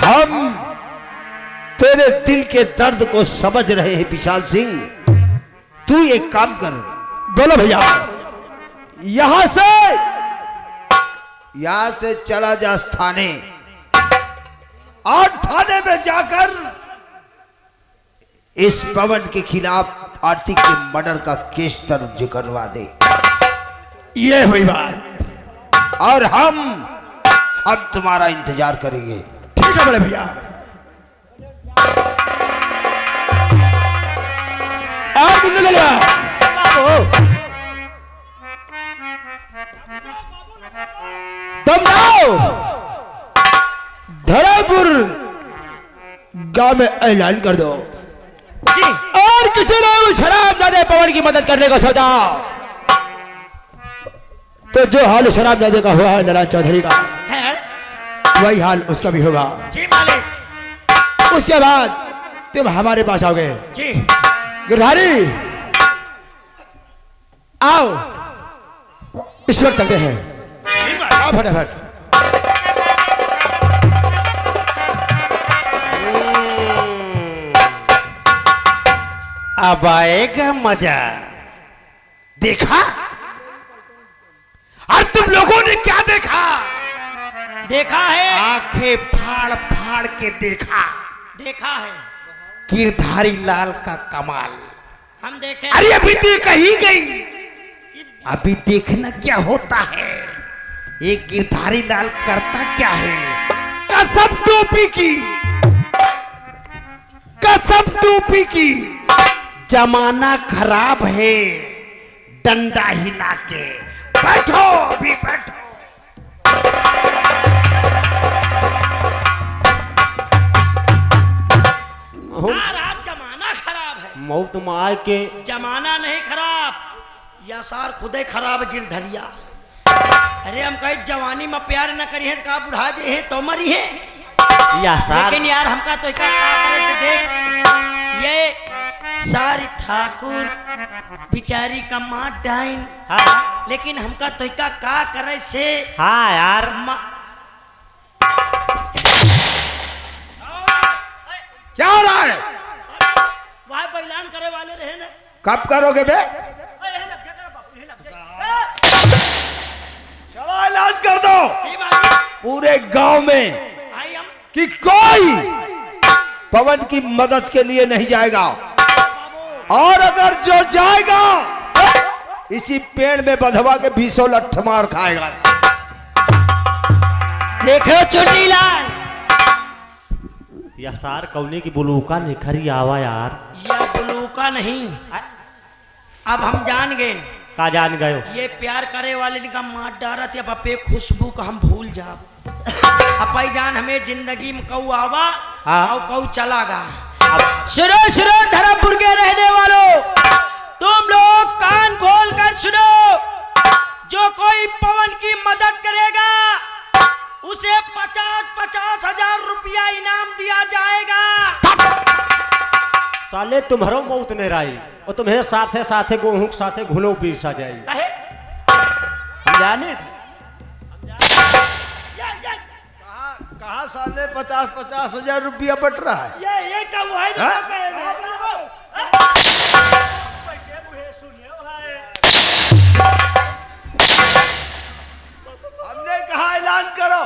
हम तेरे दिल के दर्द को समझ रहे हैं विशाल सिंह। तू एक काम कर। बोलो भैया। यहां से चला जा थाने, और थाने में जाकर इस पवन के खिलाफ आरती के मर्डर का केस दर्ज करवा दे। ये हुई बात। और हम तुम्हारा इंतजार करेंगे। ठीक है बड़े भैया। और बिंदु ले धरापुर गांव में ऐलान कर दो जी। और किसी ने शराब न दे पवन की मदद करने का सोचा तो जो हाल शराब न दे का हुआ है नारायण चौधरी का है, वही हाल उसका भी होगा। जी मालिक। उसके बाद तुम हमारे पास आओगे। जी। गिरधारी आओ, इस वक्त चलते हैं। आओ फटाफट। अब आएगा मजा। देखा? और तुम लोगों ने क्या देखा? देखा है, आंखें फाड़ फाड़ के देखा। देखा है। गिरधारी लाल का कमाल हम देखे। अरे अभी देख ही गई। अभी देखना क्या होता है, एक गिरधारी लाल करता क्या है। कसम टोपी की, कसम टोपी की। जमाना खराब है, डंडा हिला के बैठो, अभी बैठो। जमाना खराब है। मौत मार के जमाना नहीं खराब, यासार खुदे खराब गिरधरिया। अरे हम कहे जवानी में प्यार न करी है तो का बुढ़ा जे है तो मरी है। लेकिन यार हमका तो क्या करे से देख, ये सारी ठाकुर बिचारी का माँ डाइन। हाँ। लेकिन हमका तो का करे से। हाँ यार। क्या हो रहा है? वह ऐलान करे वाले रहे ना। कब करोगे बे? चलो ऐलान कर दो पूरे गांव में कि कोई पवन की मदद के लिए नहीं जाएगा, और अगर जो जाएगा इसी पेड़ में बंधवा के 20 लठ मार खाएगा। देखो चुन्नीलाल, यह सार कौने की बुलूका निखरी आवा यार। यह बुलूका नहीं, अब हम जान गए। का जान गए? ये प्यार करे वाले का मार डारत या बपे खुशबू का हम भूल जा। अपई जान हमें जिंदगी में कऊ आवा। हाँ। और कऊ चलागा। सुनो सुनो धर्मपुर के रहने वालों, तुम लोग कान खोल कर सुनो। जो कोई पवन की मदद करेगा उसे 50-50 हजार रुपया इनाम दिया जाएगा। साले तुम्हारो बहुत नहीं रही, और तुम्हें साथे साथे गेहूं के साथे घुलो पीसा जाए। कहे? हम जाने थे। कहा साले 50-50 हजार रुपया बट रहा है। ये क्या हुआ है? हमने कहा ऐलान करो,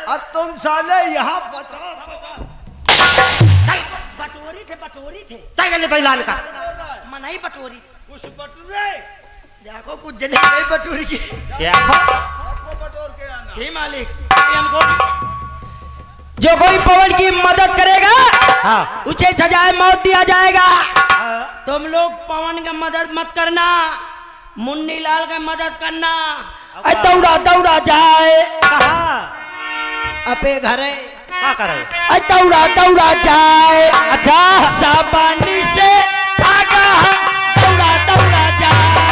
और तुम साले यहाँ बटोरी थे चल ऐलान कर। मनाई बटोरी कुछ बटोरे। देखो कुछ जने गई बटोरी की। क्या? सबको बटोर के आना। जी मालिक। हमको जो कोई पवन की मदद करेगा, हाँ। उसे सजाए मौत दिया जाएगा। तुम लोग पवन का मदद मत करना, मुन्नी लाल का मदद करना। दौड़ा दौड़ा जाए अपे घरे। क्या करे? दौड़ा दौड़ा जाए। अच्छा साबानी से आगा दौड़ा दौड़ा जाए।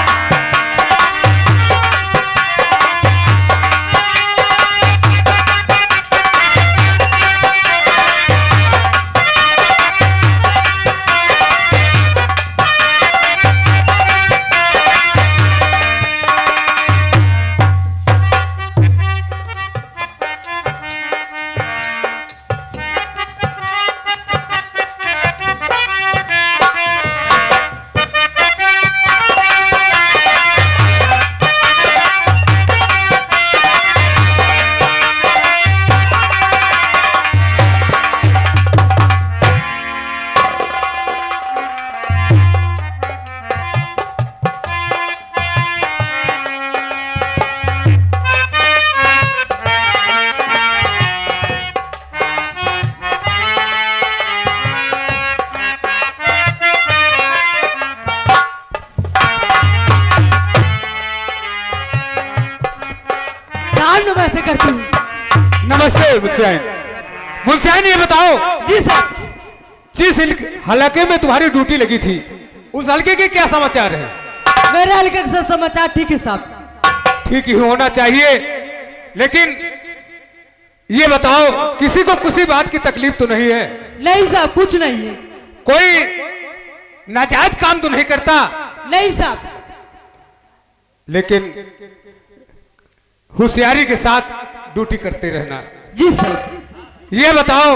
मुंशियाइन ये बताओ। जी सर। जिस हलके में तुम्हारी ड्यूटी लगी थी उस हलके के क्या समाचार है? मेरे हल्के से समाचार ठीक है साहब। ठीक ही होना चाहिए, लेकिन ये बताओ किसी को किसी बात की तकलीफ तो नहीं है? नहीं साहब, कुछ नहीं है। कोई नाजायज काम तो नहीं करता? नहीं साहब। लेकिन होशियारी के साथ ड्यूटी करते रहना। जी सर। ये बताओ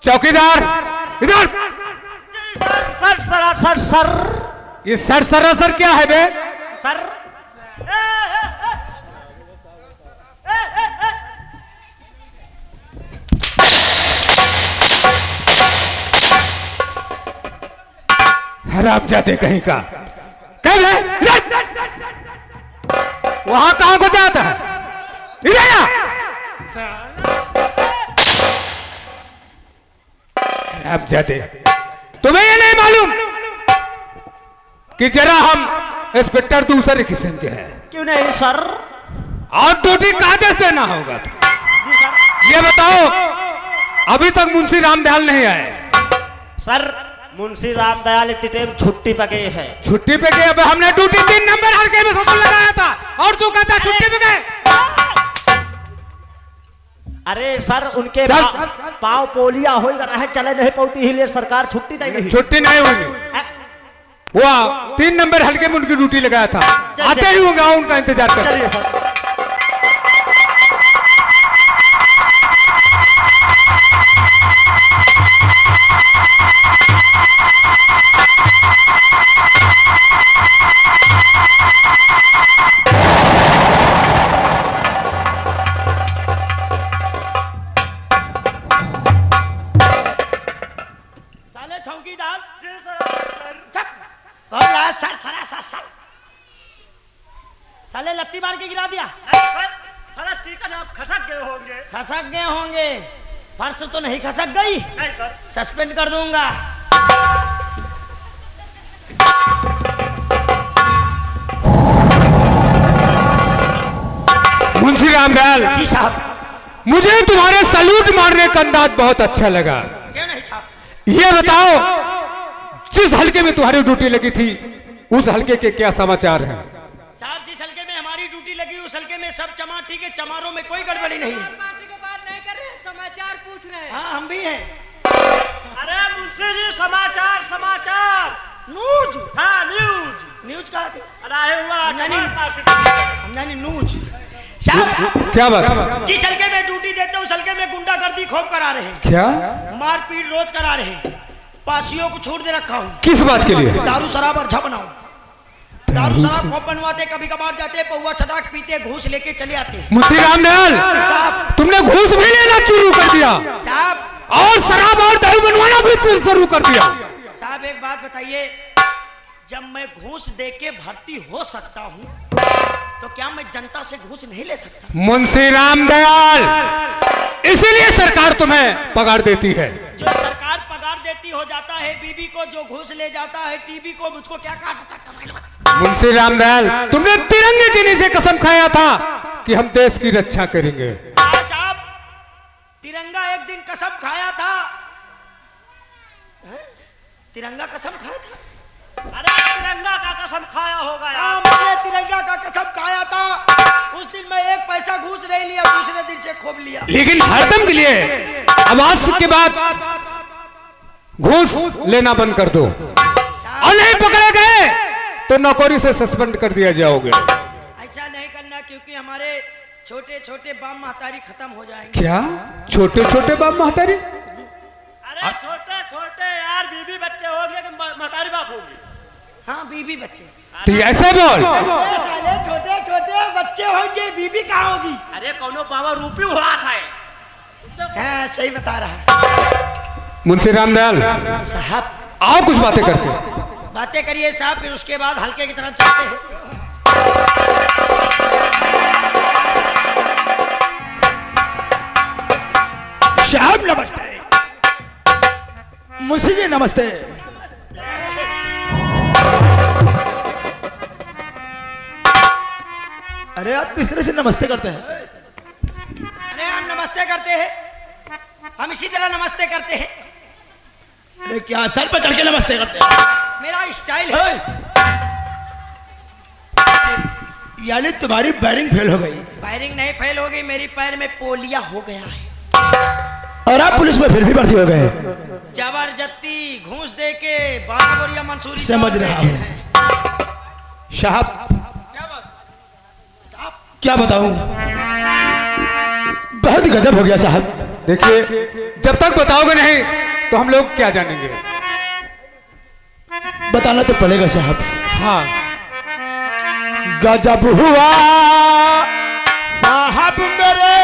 चौकीदार इधर। सर सर सर सर ये सर सरासर क्या है बे? सर हरामजादे कहीं का। कब है? वहां कहां को जाता है? इधर आ। हरामजादे, तुम्हें ये नहीं मालूम कि जरा हम इंस्पेक्टर दूसरे किस्म के हैं? क्यों नहीं सर? और ड्यूटी का आदेश देना होगा तो। ये बताओ अभी तक मुंशी रामदयाल नहीं आए? सर मुंशी रामदयाल इतनी टाइम छुट्टी पे गए हैं। छुट्टी पे गए? अब हमने ड्यूटी 3 नंबर हल्के में ससुर लगाया था और तू कहता छुट्टी पे गए? अरे सर उनके पाँव पोलिया हो रहा है, चले नहीं पाती इसलिए सरकार छुट्टी देगी। छुट्टी नहीं हुई। वो 3 नंबर हल्के में उनकी ड्यूटी लगाया था, आते ही होगा उनका इंतजार कर। चलिए सर। चौकीदार सर सर सर सर साले लत्ती मार के गिरा दिया। खसक गए होंगे। खसक गए होंगे, फर्श तो नहीं खसक गई? नहीं सर। सस्पेंड कर दूंगा। मुंशी रामदयाल जी साहब। मुझे तुम्हारे सैल्यूट मारने का अंदाज बहुत अच्छा लगा। क्यों नहीं साहब? ये बताओ जिस हल्के में तुम्हारी ड्यूटी लगी थी उस हल्के के क्या समाचार हैं? साहब जिस हल्के में हमारी ड्यूटी लगी उस हल्के में सब चमा ठीक है, चमारों में कोई गड़बड़ी नहीं है। बात नहीं कर रहे, समाचार पूछ रहे हैं। हाँ हम भी हैं। अरे मुंशी जी समाचार समाचार न्यूज। हाँ न्यूज। न्यूज कहा थी? अरे हुआ हम जानी न्यूज। साहब क्या बात? जिस हल्के में ड्यूटी देते उस हल्के में गुंडागर्दी खूब करा रहे हैं। क्या? मारपीट रोज करा रहे हैं। पासियों को छोड़ दे रखा हूँ। किस बात के लिए? दारू शराब और झा बनाओ। दारू शराब खूब बनवाते, कभी कभार जाते पौवा छटाक पीते, घूस लेके चले आते। मुंशी रामदयाल तुमने घूस भी लेना शुरू कर दिया साहब, और शराब और दारू बनवाना भी शुरू कर दिया। साहब एक बात बताइए, जब मैं घूस दे के भर्ती हो सकता हूँ तो क्या मैं जनता से घूस नहीं ले सकता? मुंशी रामदयाल इसीलिए सरकार तुम्हें पगार देती है। जो सरकार पगार देती हो जाता है बीबी को, जो घूस ले जाता है टीबी को, मुझको क्या कहा? मुंशी रामदयाल तुमने तिरंगे के नीचे कसम खाया था कि हम देश की रक्षा करेंगे। साहब तिरंगा एक दिन कसम खाया था। तिरंगा कसम खाया था? अरे तिरंगा का कसम खाया होगा यार। मैंने तिरंगा का कसम खाया था। उस दिन मैं 1 पैसा घूस नहीं लिया, दूसरे दिन से खूब लिया। लेकिन हरदम के लिए आवाज के बाद घूस लेना बंद कर दो और नहीं पकड़े गए तो नौकरी से सस्पेंड कर दिया जाओगे। ऐसा नहीं करना क्योंकि हमारे छोटे छोटे बाम महतारी खत्म हो जाएंगे। क्या छोटे छोटे बाप महतारी? अरे छोटे छोटे यार बीबी बच्चे होंगे कि महतारी बाप होगी? हाँ बीबी बच्चे। तो ऐसे बोल। साले छोटे छोटे बच्चे होंगे, बीबी कहाँ होगी? अरे कौनो बाबा रूपी हुआ था। हाँ सही बता रहा है। मुंशी रामदयाल साहब आओ कुछ बातें करते हैं। बातें करिए साहब, फिर उसके बाद हल्के की तरफ चलते हैं। साहब नमस्ते। मुंशी जी नमस्ते। अरे आप किस तरह से नमस्ते करते हैं? अरे हम नमस्ते नमस्ते करते हैं, हम इसी तरह नमस्ते करते हैं। ये क्या सर पर चढ़ के नमस्ते करते हैं? मेरा स्टाइल है। यानी तुम्हारी बैरिंग फेल हो गई। फायरिंग नहीं फेल हो गई, मेरी पैर में पोलिया हो गया है। और आप पुलिस में फिर भी भर्ती हो गए। जबरदस्ती घूस दे के 12 बोरिया मंसूरी समझ रहा हूं। साहब क्या बताऊं, बहुत गजब हो गया साहब। देखिए, जब तक बताओगे नहीं तो हम लोग क्या जानेंगे। बताना तो पड़ेगा साहब। हाँ, गजब हुआ साहब मेरे,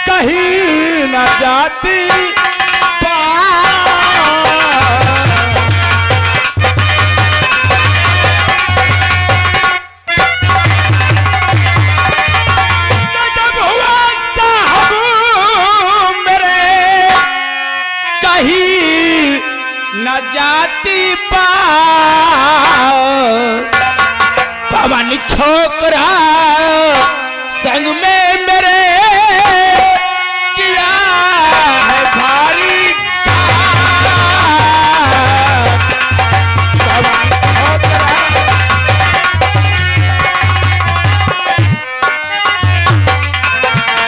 कहीं न जाती गजब हुआ साहब मेरे, कहीं न जाती पवन छोकरा संग में मेरे किया है भारी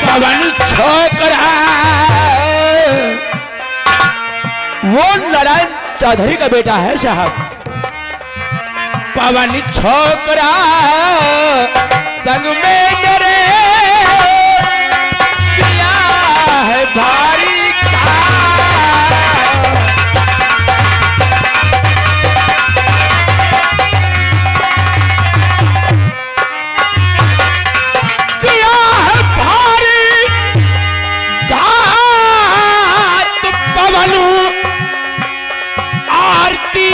पवन छोकरा वो नारायण चौधरी का बेटा है साहब। पवन छोकरा संग में मेरे किया है भारी किया है भारी घात पवन आरती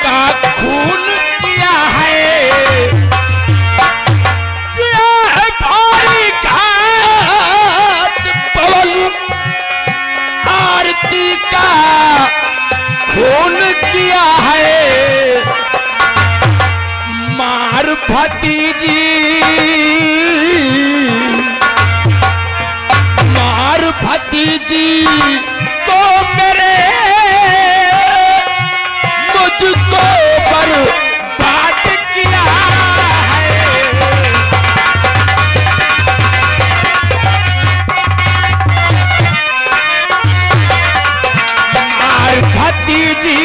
का खून किया है भारी घात पवन आरती का खून किया है। मार भतीजी को मेरे मुझको बर्बाद किया है। मार भतीजी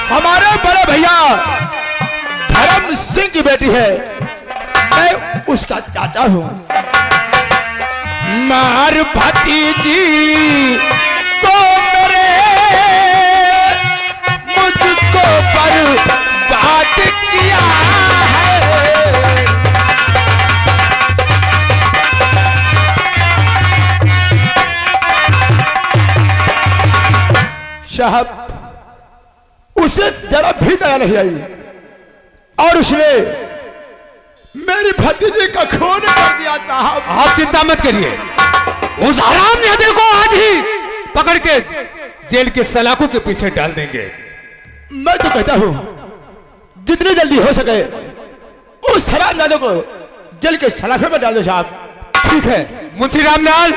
हमारे बड़े भैया धर्म सिंह की बेटी है, मैं उसका चाचा हूं। मार भतीजी को मेरे मुझको बर्बाद किया है। साहब उसे जरा भी दया नहीं आई और उसने मेरी भतीजी का खून कर दिया साहब। आप चिंता मत करिए, उस हरामजादे को आज ही पकड़ के जेल के सलाखों के पीछे डाल देंगे। मैं तो कहता हूं जितनी जल्दी हो सके उस हरामजादे को जेल के सलाखों में डाल दो साहब। ठीक है मुंशी रामलाल,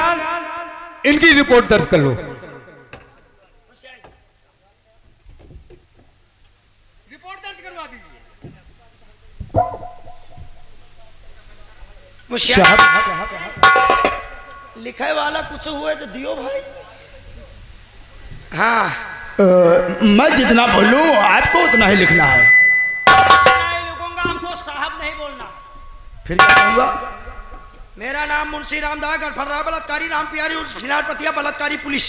इनकी रिपोर्ट दर्ज कर लो। लिखे वाला कुछ हुए तो दियो भाई। हाँ मैं जितना बोलूं आपको उतना ही लिखना है। नहीं लिखूंगा, हमको साहब नहीं बोलना। फिर क्या कहूंगा? मेरा नाम मुंशी रामदास गढ़फर्रा बलात्कारी राम प्यारी उर्फ छिनारपतिया बलात्कारी पुलिस।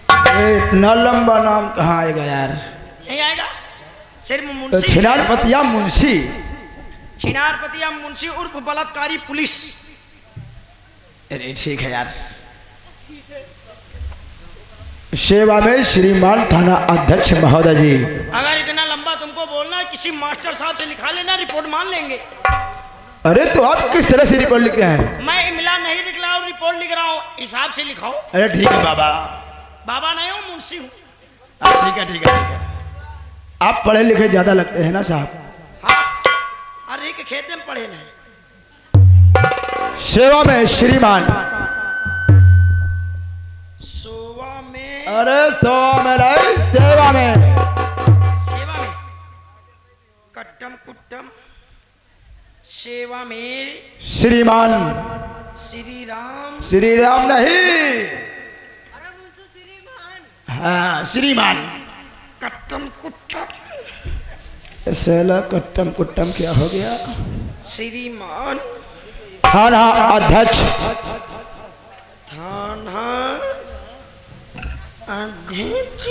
इतना लंबा नाम कहाँ आएगा यार? नहीं आएगा, सिर्फ मुंशी। छिनारपतिया मुंशी, छिनारपतिया मुंशी उर्फ बलात्कारी पुलिस। अरे ठीक है यार। सेवा में श्रीमान थाना अध्यक्ष महोदय जी। अगर इतना लंबा तुमको बोलना है किसी मास्टर साहब से लिखा लेना, रिपोर्ट मान लेंगे। अरे तो आप किस तरह से रिपोर्ट लिखते हैं? मैं इमला नहीं लिख रहा हूँ, रिपोर्ट लिख रहा हूँ, हिसाब से लिखाओ। अरे ठीक है बाबा। बाबा नहीं हूँ, मुंशी हूँ। ठीक है ठीक है ठीक है। आप पढ़े लिखे ज्यादा लगते हैं ना साहब। हाँ, अरे के खेत में पढ़े नहीं। सेवा में श्रीमान। सोवा में, अरे सोवा में नहीं, सेवा में। सेवा में, कट्टम कुट्टम, सेवा में श्रीमान। श्री राम। श्री राम नहीं, हाँ श्रीमान। कट्टम कुट्टम, सेला कट्टम कुट्टम क्या हो गया? श्रीमान। थाना अध्यक्ष। थाना अध्यक्ष।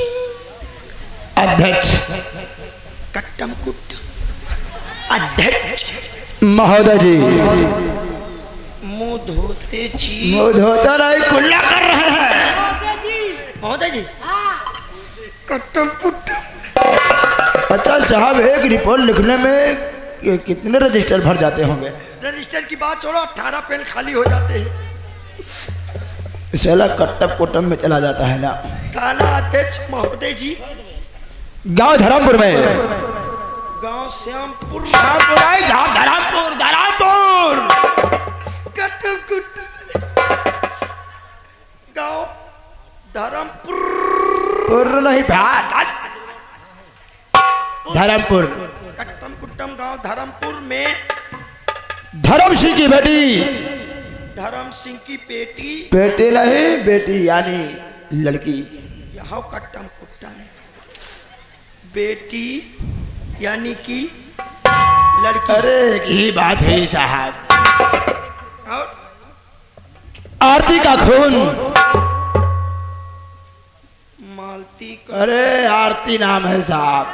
अध्यक्ष कट्टम कुट्टम अध्यक्ष महोदय जी। मुंह धोते जी। मुंह धोता नहीं, कुल्ला कर रहे हैं। महोदय जी, कट्टम कुट्टम। अच्छा साहब, एक रिपोर्ट लिखने में कितने रजिस्टर भर जाते होंगे? रजिस्टर की बात छोड़ो, 18 पेन खाली हो जाते हैं। सेला कट्टम कुट्टम में चला जाता है ना। थाना अध्यक्ष महोदय जी। गांव धर्मपुर में। गांव श्यामपुर। धर्मपुर धर्मपुर। कट्टम कुट्टम। गांव धर्मपुर। पुर नहीं धर्मपुर। कट्टम कुट्टम गांव धर्मपुर में धर्म सिंह की बेटी। धर्म सिंह की बेटी। बेटी नहीं, बेटी यानी लड़की। यहाँ कट्टम कुट्टम बेटी यानी कि लड़की। अरे एक ही बात है साहब। और आरती का खून। मालती का। अरे आरती नाम है साहब।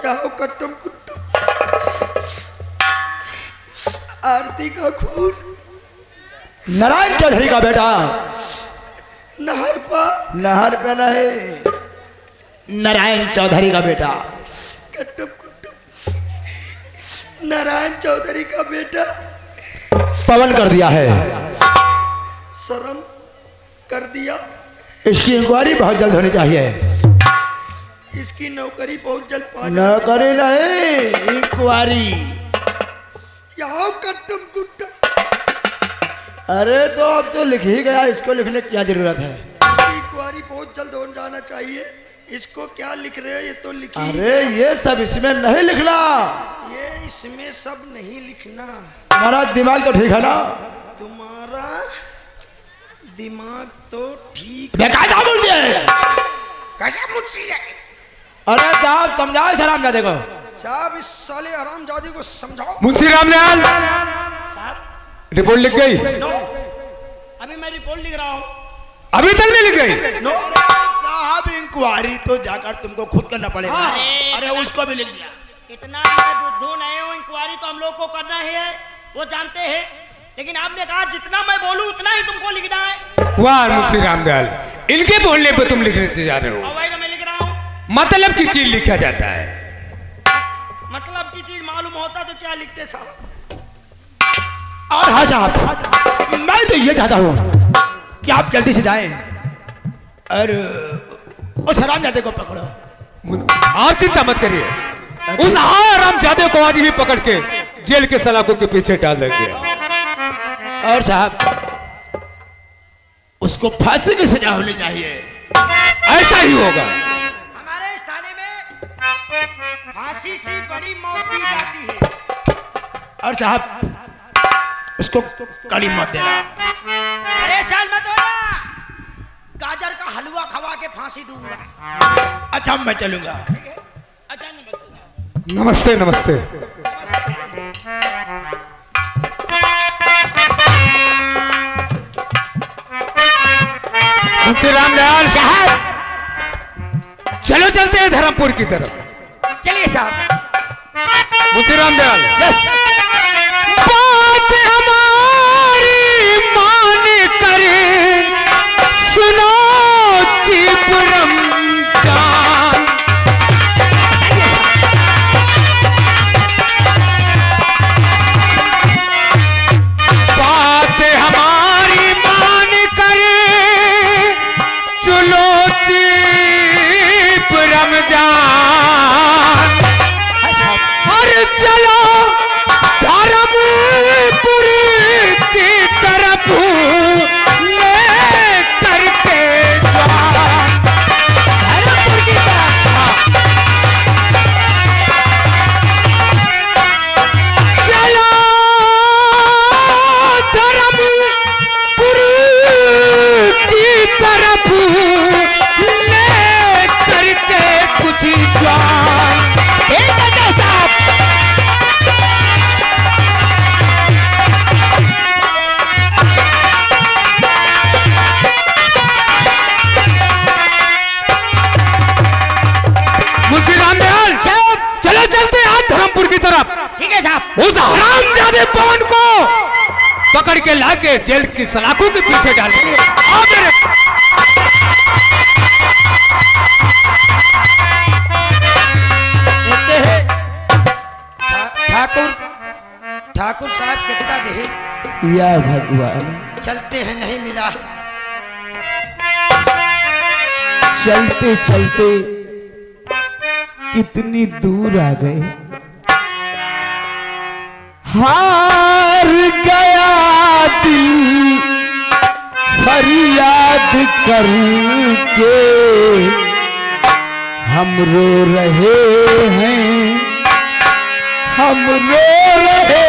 यहाँ कट्टम कुट्टम आरती का खून। नारायण चौधरी का बेटा। नहर पा। नहर पे नहीं, नारायण चौधरी का बेटा। कट्टम कुट्टम नारायण चौधरी का बेटा पवन कर दिया है। शर्म कर दिया। इसकी इंक्वायरी बहुत जल्द होनी चाहिए। इसकी नौकरी बहुत जल्द पा जाए। नौकरी नहीं, इंक्वायरी। यहाँ कट्टम कुट्टम। अरे तो अब तो लिख ही गया, इसको लिखने की क्या जरूरत है? इसकी इंक्वायरी बहुत जल्द हो जाना चाहिए। इसको क्या लिख रहे हो? ये तो लिखी। अरे ये सब इसमें नहीं लिखना। ये इसमें सब नहीं लिखना। तुम्हारा दिमाग तो ठीक है ना? तुम्हारा दिमाग तो ठीक। बेकार बोल दिए। कैसा मुझसे है? अरे साहब समझाओ इस हरामजादे को। साहब इस साले हरामजादे को समझाओ। मुंशी रामलाल, साहब रिपोर्ट लिख गई? नो, अभी मैं रिपोर्ट लिख रहा हूँ। अभी तक नहीं लिख गई? नो साहब इंक्वायरी तो जाकर तुमको खुद करना पड़ेगा। हाँ। अरे उसको भी लिख दिया। इतना मैं बुद्धू नहीं हूँ। इंक्वायरी तो हम लोग को करना ही है, वो जानते हैं। लेकिन आपने कहा जितना मैं बोलूँ उतना ही तुमको लिखना है। वाह मुंशी रामलाल, इनके बोलने पे तुम लिखने जा रहे हो। और वही तो मैं लिख रहा हूँ। मतलब की चीज लिखा जाता है। मतलब की चीज मालूम होता तो क्या लिखते साहब? और हाँ साहब, मैं तो ये चाहता हूँ कि आप जल्दी से जाएं और उस हरामजादे को पकड़ो। आप चिंता मत करिए, उस हरामजादे को आज ही पकड़ के जेल के सलाखों के पीछे डाल देंगे। और साहब उसको फांसी की सजा होनी चाहिए। ऐसा ही होगा। हमारे इस थाने में फांसी से बड़ी मौत दी जाती है। और साहब उसको कड़ी मत देना। परेशान मत होना, गाजर का हलवा खवा के फांसी दूंगा। अच्छा मैं चलूंगा। अच्छा नमस्ते। नमस्ते नमस्ते। मुंशी रामलाल साहब, चलो चलते हैं धर्मपुर की तरफ। चलिए साहब। मुंशी रामलाल, बात हमारी मान कर सुनो चिपरम जान। बात हमारी मान कर चलो चिपरम जान। और चलो पकड़ के लाके जेल की सलाखों के पीछे डालेंगे। आओ मेरे देते हैं ठाकुर ठाकुर साहब कितना दे या भगवान, चलते हैं नहीं मिला। चलते चलते कितनी दूर आ गए। हार गया दिल फरियाद करके, हम रो रहे हैं, हम रो रहे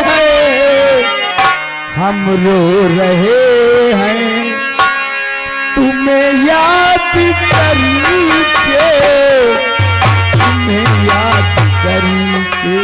हैं, हम रो रहे हैं, तुम्हें याद करके, तुम्हें याद करके।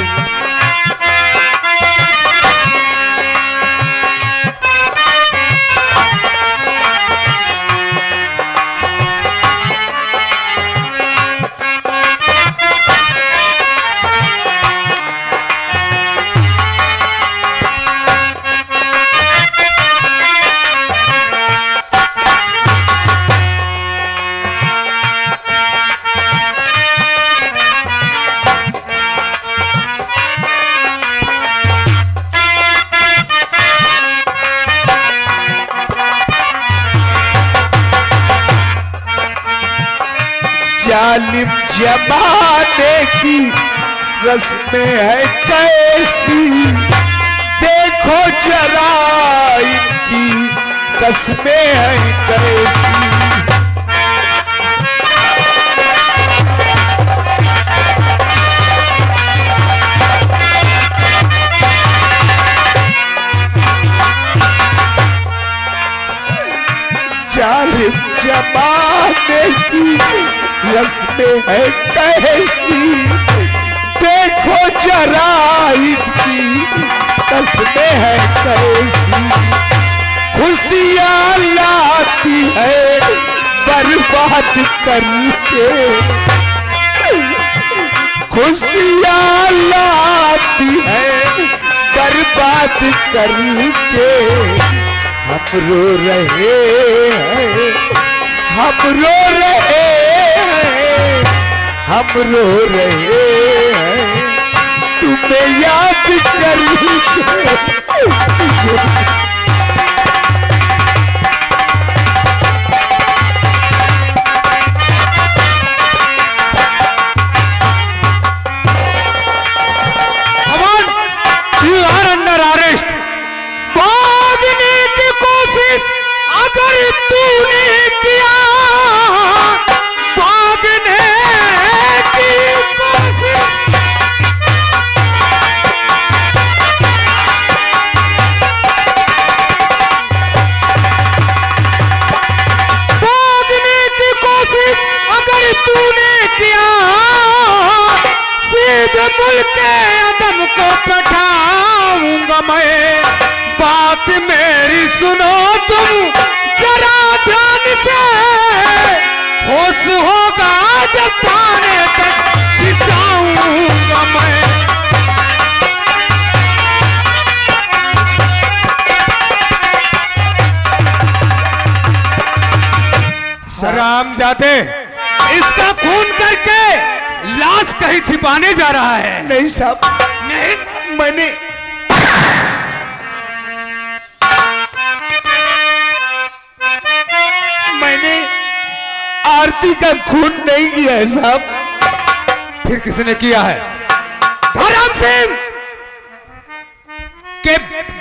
जालिम जमाने की रस्में है कैसी, देखो जरा इनकी कस्में है कैसी। जालिम जमाने की रस्में है कैसी, देखो जरा इनकी कस्में है कैसी। खुशियाँ लाती है बर्बाद करके, खुशियाँ लाती है बर्बाद करके। हम रो रहे हैं, हम रो रहे हैं, हम रो रहे हैं, तुम्हें याद करके। You are under arrest. भागने की कोशिश अगर तूने किया, भागने की कोशिश, भागने की कोशिश अगर तूने किया, सीधे मुल्क अदम को पठाऊंगा मैं। बात मेरी सुनो तुम जरा ध्यान से, होश होगा जब थाने तक जाऊंगा मैं। सराम जाते इसका खून करके लाश कहीं छिपाने जा रहा है। नहीं साहब, नहीं, मैंने आरती का खून नहीं किया है साहब। फिर किसने किया है? धर्म सिंह के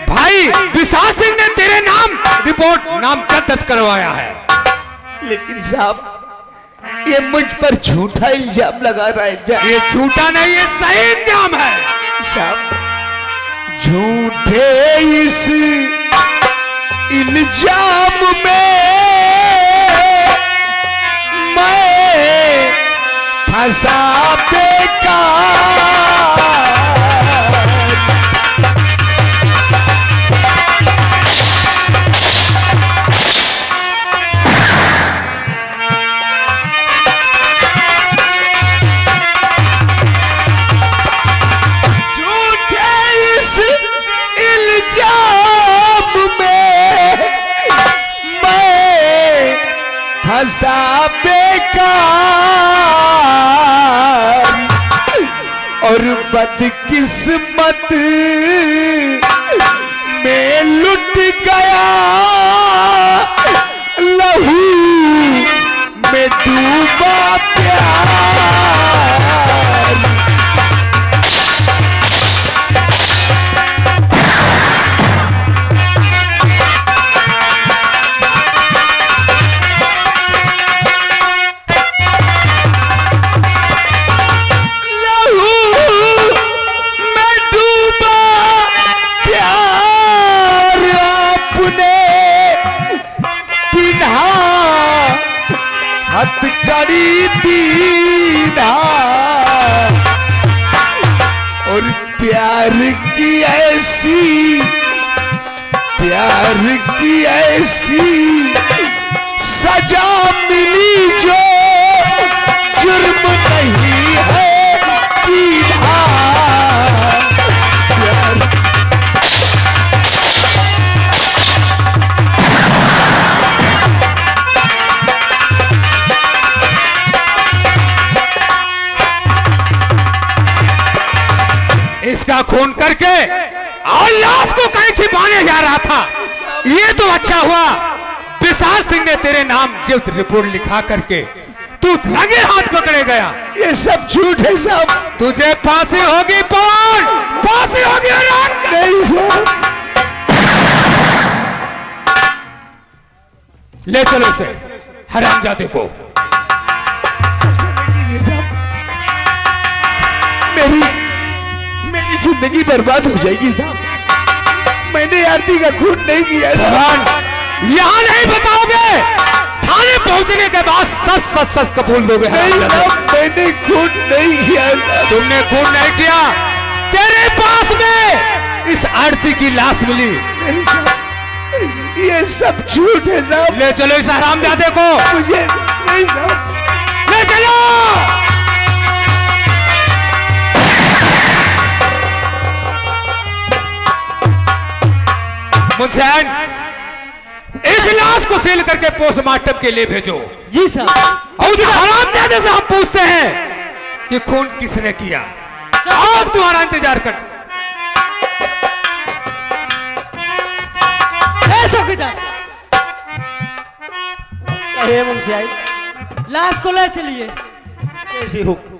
भाई विशाल सिंह ने तेरे नाम रिपोर्ट नामजद करवाया है। लेकिन साहब ये मुझ पर झूठा इल्जाम लगा रहा है। ये झूठा नहीं, ये सही इल्जाम है साहब। झूठे इस इल्जाम में मैं फंसा बेकार। झूठे इस इल्जाम आशा बेकार और बदकिस्मत में लुट गया लहू में डूबा प्यार। हथकड़ी दीदा और प्यार की ऐसी सजा मिली जो जुर्म नहीं है कीधा। इसका खून करके और लाश को कहीं छिपाने जा रहा था। ये तो अच्छा हुआ विशाल सिंह ने तेरे नाम जीवित रिपोर्ट लिखा करके तू लगे हाथ पकड़े गया। ये सब झूठ है साहब। तुझे फांसी होगी पवन, फांसी होगी। नहीं साहब। ले चलो इसे हरामजादे को। ऐसा नहीं कीजिए साहब, मेरी जिंदगी बर्बाद हो जाएगी साहब। मैंने आरती का खून नहीं किया। यहाँ नहीं बताओगे, थाने पहुंचने के बाद सब सच सच कबूल दोगे। नहीं साहब, मैंने खून नहीं किया। तुमने खून नहीं किया। तेरे पास में इस आरती की लाश मिली। नहीं साहब, ये सब झूठ है साहब। ले चलो इस हरामजादे को। मुझे नहीं साहब, ले चलो। मुंशियान, इस लाश को सील करके पोस्टमार्टम के लिए भेजो। जी साहब। और उस हरामजादे से हम पूछते हैं कि खून किसने किया। अब तुम्हारा इंतजार कर। अरे मुंशियाई, लाश को ले चलिए। कैसी हुक्म?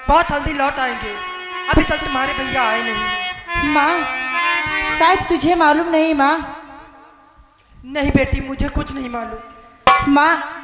बहुत जल्दी लौट आएंगे, अभी तक तुम्हारे भैया आए नहीं। माँ, शायद तुझे मालूम नहीं माँ। नहीं बेटी, मुझे कुछ नहीं मालूम। माँ,